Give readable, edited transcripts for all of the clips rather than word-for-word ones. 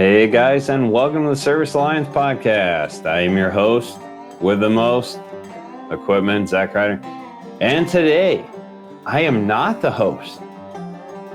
Hey guys, and welcome to the Service Alliance podcast. I am your host with the most equipment, Zach Ryder. And today, I am not the host.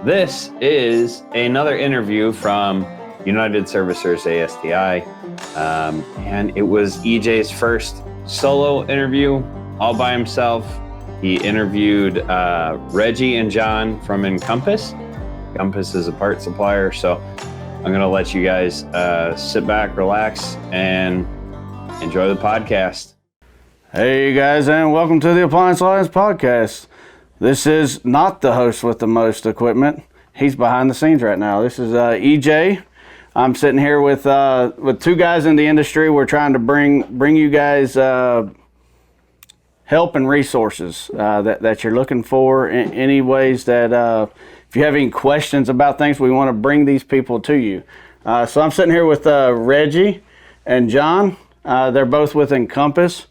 This is another interview from United Servicers ASTI. And it was EJ's first solo interview all by himself. He interviewed Reggie and John from Encompass. Encompass is a part supplier, so I'm going to let you guys sit back, relax, and enjoy the podcast. Hey, you guys, and welcome to the Appliance Alliance podcast. This is not the host with the most equipment. He's behind the scenes right now. This is EJ. I'm sitting here with two guys in the industry. We're trying to bring you guys help and resources that you're looking for in any ways that if you have any questions about things, we want to bring these people to you. So I'm sitting here with Reggie and John. They're both with Encompass,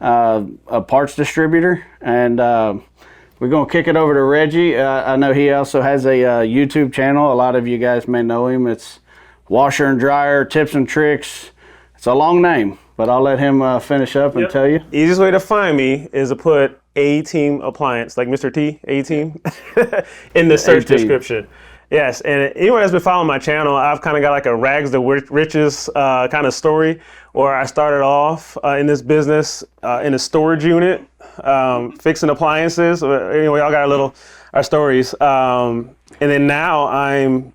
a parts distributor. And we're going to kick it over to Reggie. I know he also has a YouTube channel. A lot of you guys may know him. It's Washer and Dryer, Tips and Tricks. It's a long name, but I'll let him finish up and tell you. Easiest way to find me is to put A-Team Appliance, like Mr. T, A-Team, in the search description. Yes, and anyone that's been following my channel, I've kind of got like a rags to riches kind of story, where I started off in this business in a storage unit, fixing appliances. Anyway, y'all got our stories. And then now I'm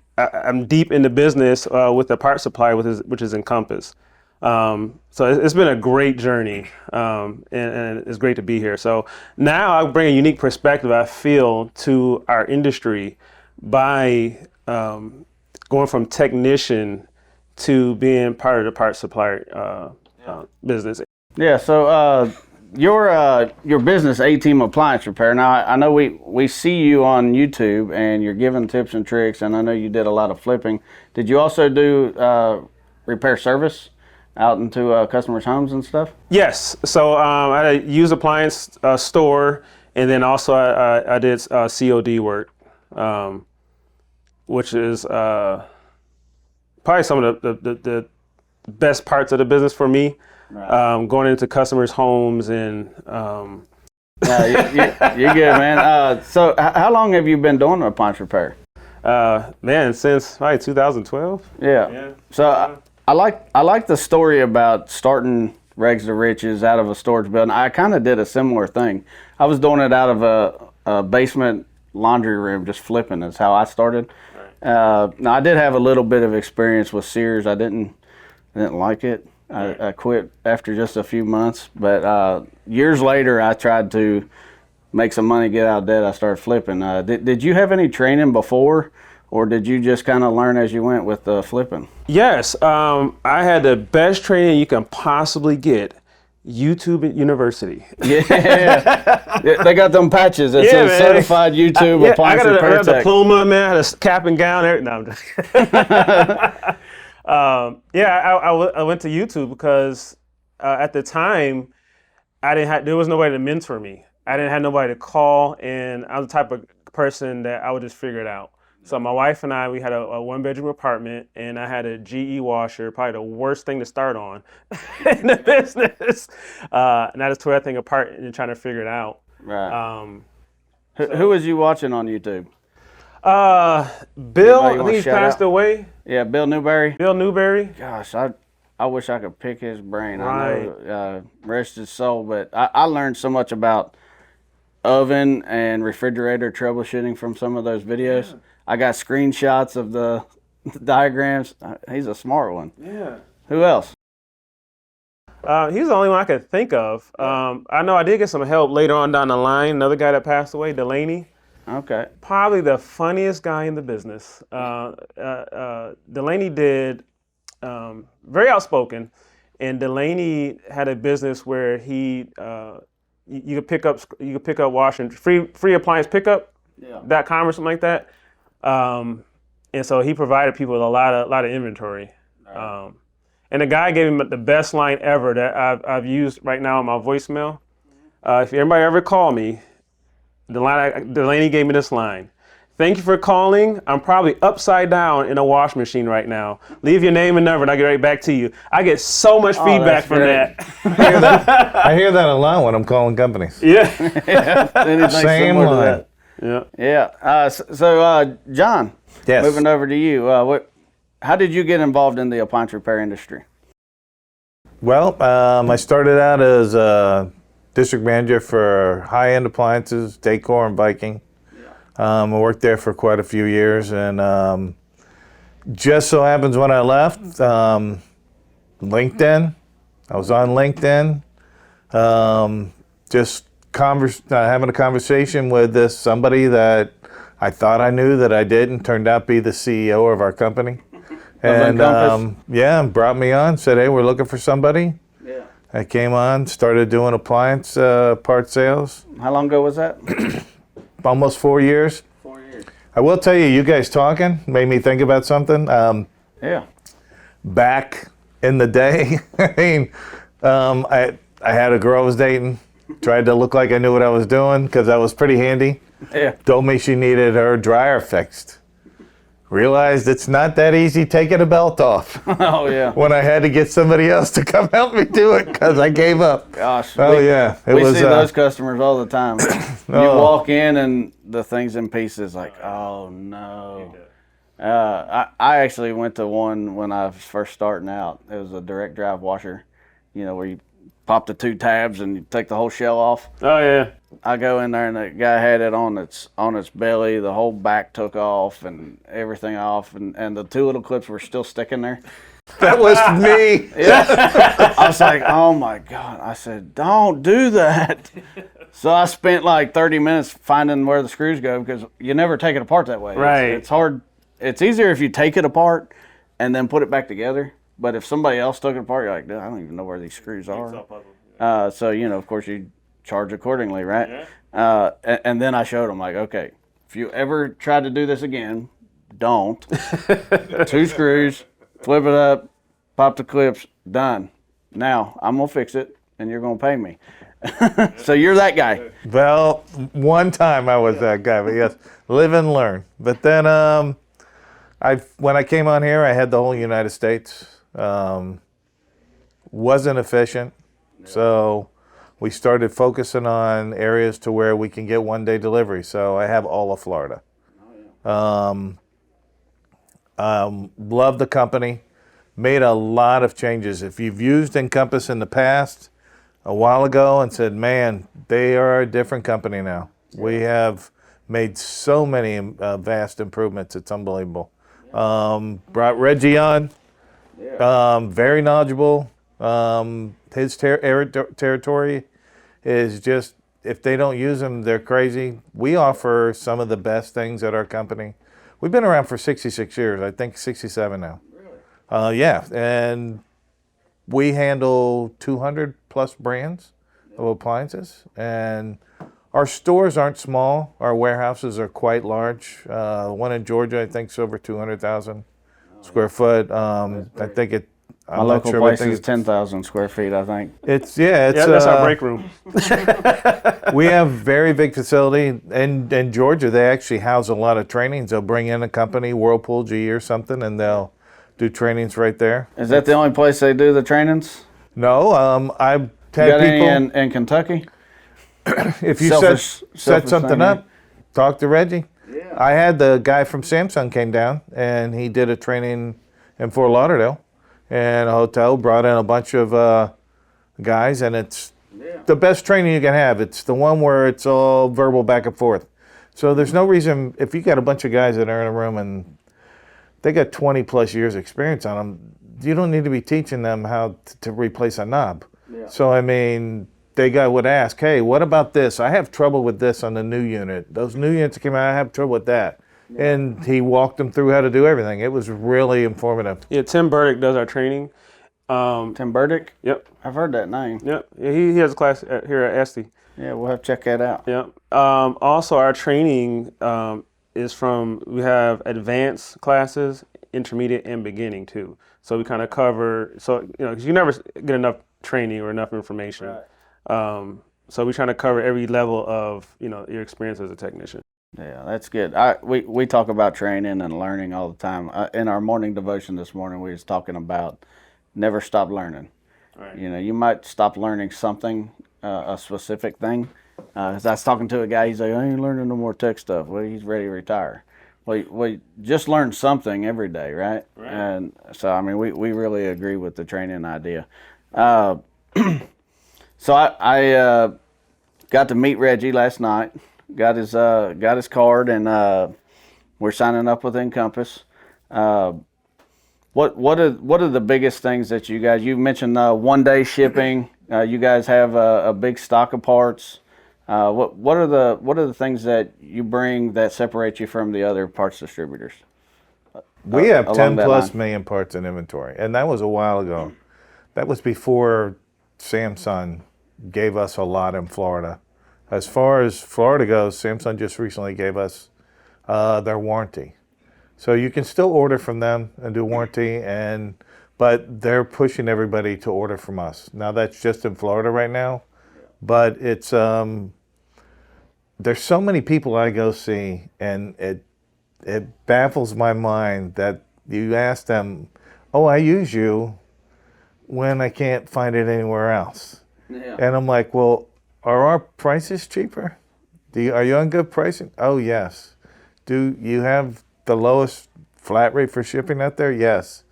deep in the business with the part supplier, which is Encompass. So it's been a great journey, and it's great to be here. So now I bring a unique perspective, I feel, to our industry by going from technician to being part of the part supplier business. Yeah. So your business, A-Team Appliance Repair. Now I know we see you on YouTube and you're giving tips and tricks, and I know you did a lot of flipping. Did you also do repair service out into customers' homes and stuff? Yes. So I had a used appliance store, and then also I did COD work, which is probably some of the best parts of the business for me. Right. Going into customers' homes and. Yeah, you're good, man. So how long have you been doing appliance repair? Man, since probably 2012. Yeah. So. I like the story about starting Regs to Riches out of a storage building. I kind of did a similar thing. I was doing it out of a basement laundry room, just flipping. That's how I started. Right. Now I did have a little bit of experience with Sears. I didn't like it. I quit after just a few months. But years later, I tried to make some money, get out of debt. I started flipping. Did you have any training before? Or did you just kind of learn as you went with the flipping? Yes, I had the best training you can possibly get. YouTube University. Yeah, they got them patches that says certified YouTube appliance repair tech. I got a diploma, man. I had a cap and gown. No, I'm just I went to YouTube because at the time there was nobody to mentor me. I didn't have nobody to call, and I'm the type of person that I would just figure it out. So my wife and I, we had a one-bedroom apartment, and I had a GE washer, probably the worst thing to start on in the business. And I just tore that thing apart and trying to figure it out. Right. Who was you watching on YouTube? Bill, I think he's passed away. Yeah, Bill Newberry. Bill Newberry. Gosh, I wish I could pick his brain. Right. I know, rest his soul, but I learned so much about oven and refrigerator troubleshooting from some of those videos. Yeah. I got screenshots of the diagrams. He's a smart one. Yeah. Who else? He's the only one I could think of. I know I did get some help later on down the line. Another guy that passed away, Delaney. Okay. Probably the funniest guy in the business. Delaney did very outspoken, and Delaney had a business where he you could pick up washing free appliance pickup.com or something like that. And so he provided people with a lot of inventory. Right. And the guy gave him the best line ever that I've used right now in my voicemail. If anybody ever call me, Delaney gave me this line: Thank you for calling. I'm probably upside down in a wash machine right now. Leave your name and number and I'll get right back to you. I get so much feedback from that. I hear that a lot when I'm calling companies. Yeah. Same line. Yeah. John, Yes. moving over to you. How did you get involved in the appliance repair industry? Well, I started out as a district manager for high-end appliances, Decor and Viking. I worked there for quite a few years, and just so happens when I left, LinkedIn. I was on LinkedIn, just having a conversation with somebody that I thought I knew that I didn't, turned out to be the CEO of our company. And brought me on, said, hey, we're looking for somebody. Yeah. I came on, started doing appliance part sales. How long ago was that? Almost 4 years. 4 years. I will tell you guys talking made me think about something. Back in the day, I had a girl I was dating, tried to look like I knew what I was doing because I was pretty handy. Yeah. Told me she needed her dryer fixed. Realized it's not that easy taking a belt off. Oh, yeah. When I had to get somebody else to come help me do it because I gave up. Gosh. We see those customers all the time. You walk in and the thing's in pieces like, oh, no. I actually went to one when I was first starting out. It was a direct drive washer, where you pop the 2 tabs and you take the whole shell off. Oh, yeah. I go in there and the guy had it on its belly. The whole back took off and everything off, and the 2 little clips were still sticking there. That was me. Yeah. I was like, oh my God. I said, don't do that. So I spent like 30 minutes finding where the screws go because you never take it apart that way. Right. It's hard. It's easier if you take it apart and then put it back together. But if somebody else took it apart, you're like, dude, I don't even know where these screws are. So, of course, you charge accordingly, right? Yeah. And then I showed them, like, okay, if you ever try to do this again, don't. 2 screws, flip it up, pop the clips, done. Now, I'm going to fix it, and you're going to pay me. So you're that guy. Well, one time I was that guy, but yes, live and learn. But then when I came on here, I had the whole United States. Wasn't efficient, so we started focusing on areas to where we can get 1-day delivery. So I have all of Florida. Love the company. Made a lot of changes. If you've used Encompass in the past, a while ago, and said, man, they are a different company now. We have made so many vast improvements. It's unbelievable. Brought Reggie on. Very knowledgeable. His territory is just, if they don't use them, they're crazy. We offer some of the best things at our company. We've been around for 66 years, I think 67 now. Really? Yeah, and we handle 200 plus brands of appliances, and our stores aren't small. Our warehouses are quite large. One in Georgia, I think, is over 200,000 square foot. I think it. My local place is 10,000 square feet, I think. It's that's our break room. We have very big facility in Georgia. They actually house a lot of trainings. They'll bring in a company, Whirlpool, GE or something, and they'll do trainings right there. Is that the only place they do the trainings? No, I've had got people any in Kentucky. If you set something up, talk to Reggie. Yeah. I had the guy from Samsung came down and he did a training in Fort Lauderdale, and a hotel brought in a bunch of guys, and it's the best training you can have. It's the one where it's all verbal back and forth. So there's no reason, if you got a bunch of guys that are in a room and they got 20 plus years experience on them, you don't need to be teaching them how to replace a knob. Yeah. So I mean, they would ask, hey, what about this? I have trouble with this on the new unit. Those new units came out, I have trouble with that. Yeah. And he walked them through how to do everything. It was really informative. Yeah, Tim Burdick does our training. Tim Burdick? Yep. I've heard that name. Yep. Yeah, he has a class here at Esty. Yeah, we'll have to check that out. Yep. Also, our training is we have advanced classes, intermediate, and beginning too. So we kind of cover, because you never get enough training or enough information. Right. So we're trying to cover every level of, your experience as a technician. Yeah, that's good. We talk about training and learning all the time. In our morning devotion this morning, we was talking about never stop learning. Right. You know, you might stop learning something, a specific thing. As I was talking to a guy, he's like, I ain't learning no more tech stuff. Well, he's ready to retire. Well, just learn something every day, right? Right. And so, I mean, we really agree with the training idea. So I got to meet Reggie last night. Got his card, and we're signing up with Encompass. What are the biggest things that you mentioned? 1 day shipping. You guys have a big stock of parts. What are the things that you bring that separate you from the other parts distributors? We have 10 plus line? million parts in inventory, and that was a while ago. That was before Samsung gave us a lot in Florida. As far as Florida goes, Samsung just recently gave us their warranty. So you can still order from them and do warranty, but they're pushing everybody to order from us. Now that's just in Florida right now, but it's there's so many people I go see, and it baffles my mind that you ask them, "Oh, I use you," when I can't find it anywhere else. Yeah. And I'm like, well, are our prices cheaper? Are you on good pricing? Oh, yes. Do you have the lowest flat rate for shipping out there? Yes.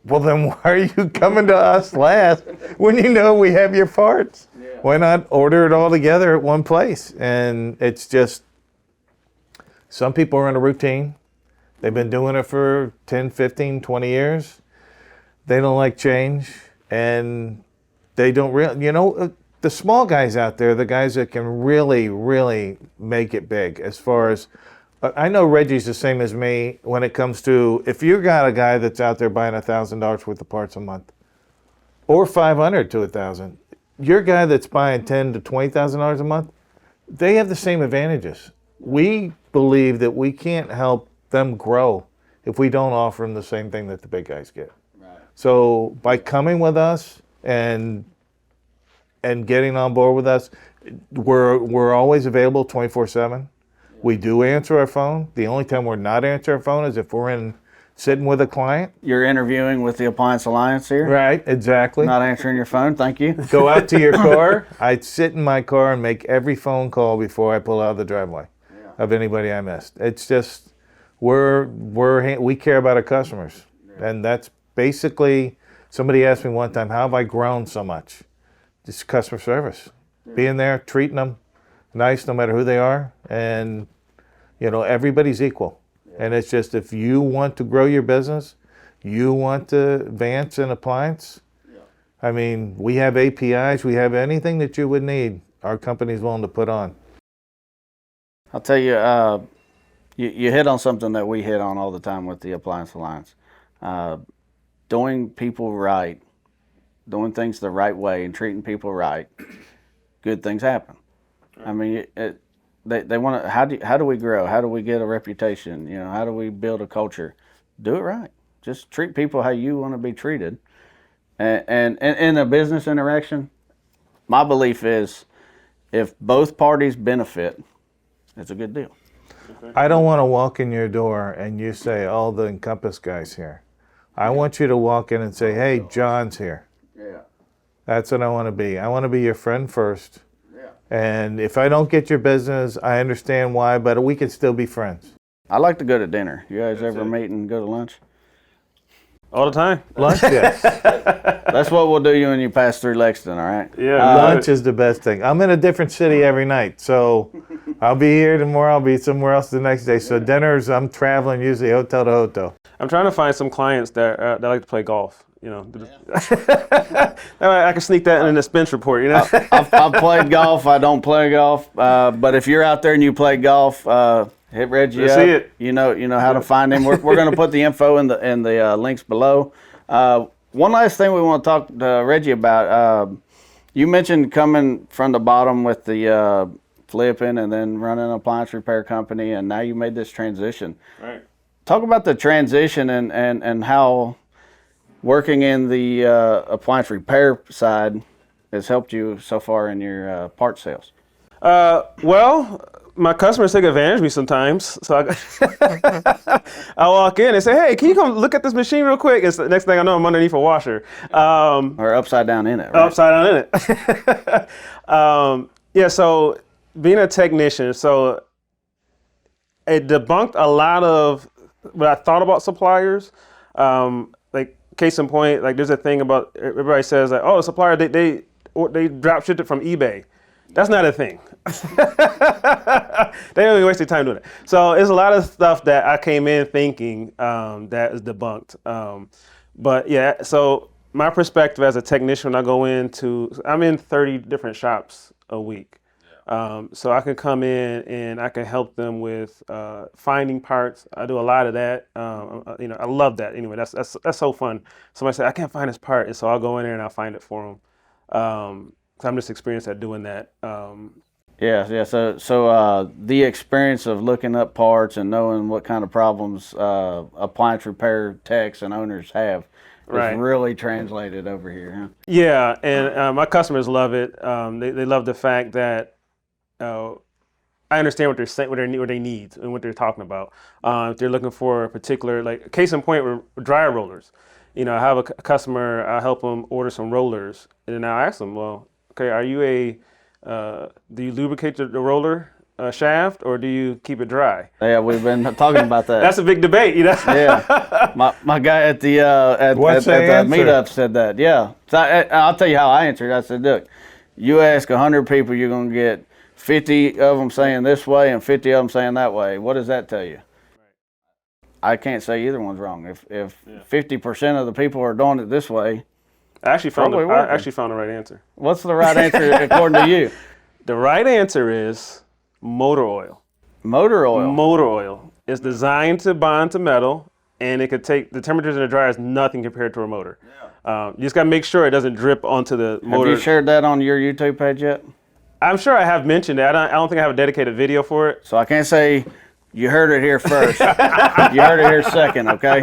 Well, then why are you coming to us last when you know we have your parts? Yeah. Why not order it all together at one place? And it's just, some people are in a routine. They've been doing it for 10, 15, 20 years. They don't like change, and they don't the small guys out there, the guys that can really, really make it big. As far as, I know Reggie's the same as me when it comes to, if you got a guy that's out there buying $1,000 worth of parts a month, or $500 to $1,000, your guy that's buying $10,000 to $20,000 a month, they have the same advantages. We believe that we can't help them grow if we don't offer them the same thing that the big guys get. Right. So by coming with us and getting on board with us, we're always available 24/7. We do answer our phone. The only time we're not answering our phone is if we're sitting with a client. You're interviewing with the Appliance Alliance here? Right, exactly. Not answering your phone, thank you. Go out to your car. I sit in my car and make every phone call before I pull out of the driveway of anybody I missed. It's just, we care about our customers. And that's basically, somebody asked me one time, how have I grown so much? Just customer service. Being there, treating them nice no matter who they are. And, everybody's equal. And it's just, if you want to grow your business, you want to advance in appliance, I mean, we have APIs, we have anything that you would need, our company's willing to put on. I'll tell you, you hit on something that we hit on all the time with the Appliance Alliance. Doing people right, doing things the right way and treating people right, good things happen. I mean, they want to, how do we grow? How do we get a reputation? How do we build a culture? Do it right. Just treat people how you want to be treated. And in a business interaction, my belief is if both parties benefit, it's a good deal. I don't want to walk in your door and you say, oh, the Encompass guy's here. I want you to walk in and say, hey, John's here. Yeah. That's what I want to be. I want to be your friend first. Yeah. And if I don't get your business, I understand why, but we can still be friends. I like to go to dinner. You guys ever meet and go to lunch? All the time. Lunch, yes. That's what we'll do when you pass through Lexington, all right? Yeah. Lunch is the best thing. I'm in a different city every night, so I'll be here tomorrow. I'll be somewhere else the next day. So dinners, I'm traveling usually hotel to hotel. I'm trying to find some clients that like to play golf. I can sneak that in the expense report. I've played golf. I don't play golf, but if you're out there and you play golf, hit Reggie up. See it. You know how to find him. We're going to put the info in the links below. One last thing we want to talk to Reggie about. You mentioned coming from the bottom with the flipping and then running an appliance repair company, and now you made this transition. Right. Talk about the transition and how working in the appliance repair side has helped you so far in your part sales. Well, my customers take advantage of me sometimes. So I walk in and say, hey, can you come look at this machine real quick? It's the next thing I know, I'm underneath a washer. Or upside down in it, right? Upside down in it. Yeah, so being a technician, so it debunked a lot of what I thought about suppliers. Like case in point, like there's a thing about everybody says like, oh, the supplier they drop shipped it from eBay. That's not a thing. They don't even waste their time doing it. So there's a lot of stuff that I came in thinking that is debunked. But yeah, so my perspective as a technician, when I go I'm in 30 different shops a week. So I can come in and I can help them with finding parts. I do a lot of that. I love that. Anyway, that's so fun. Somebody said I can't find this part, and so I'll go in there and I'll find it for them. I'm just experienced at doing that. Yeah. So the experience of looking up parts and knowing what kind of problems appliance repair techs and owners have is really translated over here. Huh? Yeah, and my customers love it. They love the fact that I understand what they're saying, what they need, and what they're talking about. If they're looking for a particular, like case in point, with dryer rollers. I have a customer. I help them order some rollers, and then I ask them, well, okay, are you do you lubricate the roller shaft, or do you keep it dry? Yeah, we've been talking about that. That's a big debate, Yeah, my guy at the meetup said that. Yeah, so I'll tell you how I answered. I said, look, you ask 100 people, you're gonna get 50 of them saying this way and 50 of them saying that way. What does that tell you? I can't say either one's wrong. If 50% of the people are doing it this way, I actually found the right answer. What's the right answer according to you? The right answer is motor oil. Motor oil. Motor oil is designed to bond to metal, and it could take the temperatures in the dryer is nothing compared to a motor. Yeah. You just got to make sure it doesn't drip onto the motor. Have you shared that on your YouTube page yet? I'm sure I have mentioned it. I don't think I have a dedicated video for it. So I can't say you heard it here first. You heard it here second, okay?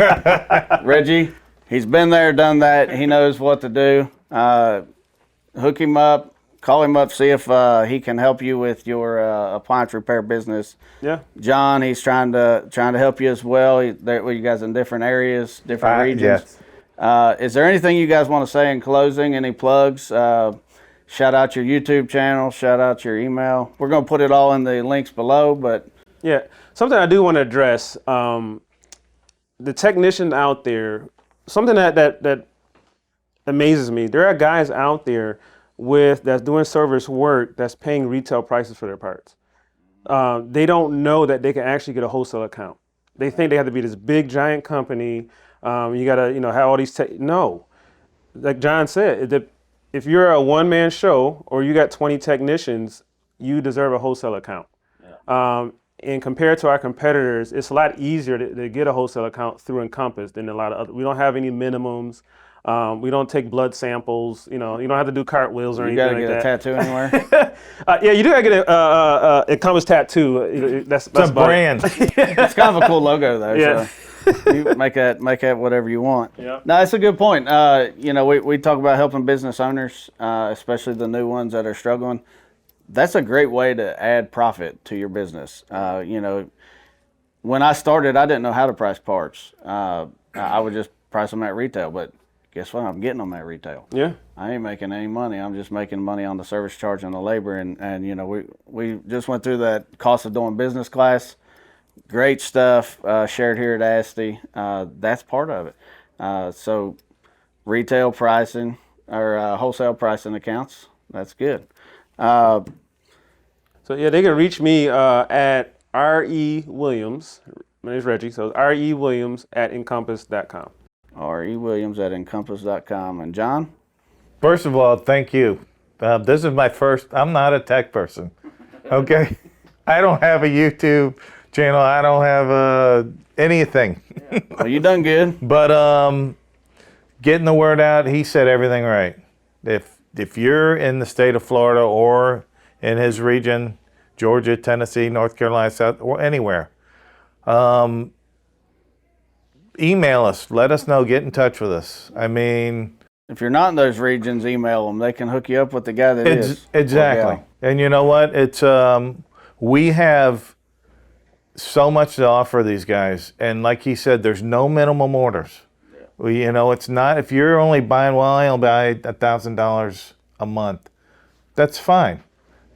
Reggie, he's been there, done that. He knows what to do. Hook him up, call him up, see if he can help you with your appliance repair business. Yeah. John, he's trying to help you as well. You guys in different areas, different regions. Yes. Is there anything you guys want to say in closing? Any plugs? Shout out your YouTube channel, shout out your email. We're going to put it all in the links below, but. Yeah, something I do want to address, the technician out there, something that amazes me, there are guys out there that's doing service work that's paying retail prices for their parts. They don't know that they can actually get a wholesale account. They think they have to be this big giant company. You got to, have all these, no. Like John said, if you're a one-man show or you got 20 technicians, you deserve a wholesale account. Yeah. And compared to our competitors, it's a lot easier to get a wholesale account through Encompass than a lot of other. We don't have any minimums. We don't take blood samples. You don't have to do cartwheels or anything like that. You gotta get a tattoo anywhere? Yeah, you do gotta get a Encompass tattoo. That's a brand. It's kind of a cool logo though. Yeah. So you make that whatever you want. Yeah. No, it's a good point. We talk about helping business owners, especially the new ones that are struggling. That's a great way to add profit to your business. When I started, I didn't know how to price parts. I would just price them at retail, but guess what? I'm getting them at retail. Yeah. I ain't making any money. I'm just making money on the service charge and the labor. And we just went through that cost of doing business class. Great stuff shared here at ASTI. That's part of it. So retail pricing or wholesale pricing accounts, that's good. So yeah, they can reach me at R.E. Williams. My name is Reggie, so it's R.E. Williams at Encompass.com. R.E. Williams at Encompass.com. And John? First of all, thank you. This is my first, I'm not a tech person, okay? I don't have a YouTube channel. I don't have anything. Well, you done good. But getting the word out, he said everything right. If you're in the state of Florida or in his region, Georgia, Tennessee, North Carolina, South, or anywhere, email us. Let us know. Get in touch with us. I mean, if you're not in those regions, email them. They can hook you up with the guy that is. Exactly. And you know what? It's We have so much to offer these guys, and like he said, there's no minimum orders. It's not, if you're only buying, well, I'll buy $1,000 a month. That's fine.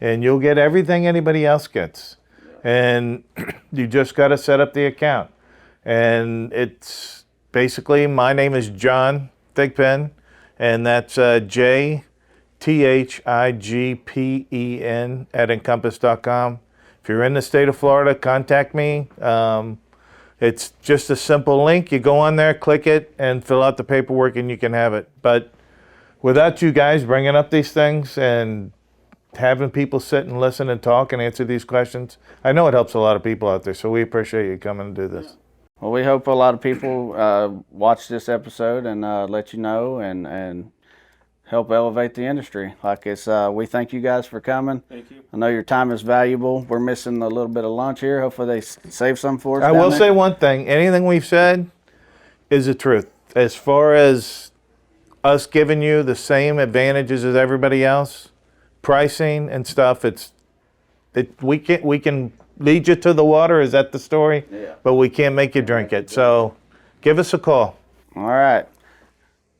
And you'll get everything anybody else gets. And you just got to set up the account. And it's basically, my name is John Jthigpen, and that's Jthigpen at Encompass.com. If you're in the state of Florida, contact me. It's just a simple link. You go on there, click it, and fill out the paperwork, and you can have it. But without you guys bringing up these things and having people sit and listen and talk and answer these questions, I know it helps a lot of people out there. So we appreciate you coming and do this. Well, we hope a lot of people watch this episode and let you know and help elevate the industry. We thank you guys for coming. Thank you. I know your time is valuable. We're missing a little bit of lunch here. Hopefully they save some for us. I will say one thing. Anything we've said is the truth. As far as us giving you the same advantages as everybody else, pricing and stuff, we can lead you to the water. Is that the story? Yeah. But we can't make you drink it. So give us a call. All right.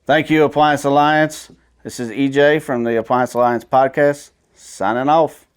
Thank you, Appliance Alliance. This is EJ from the Appliance Alliance podcast, signing off.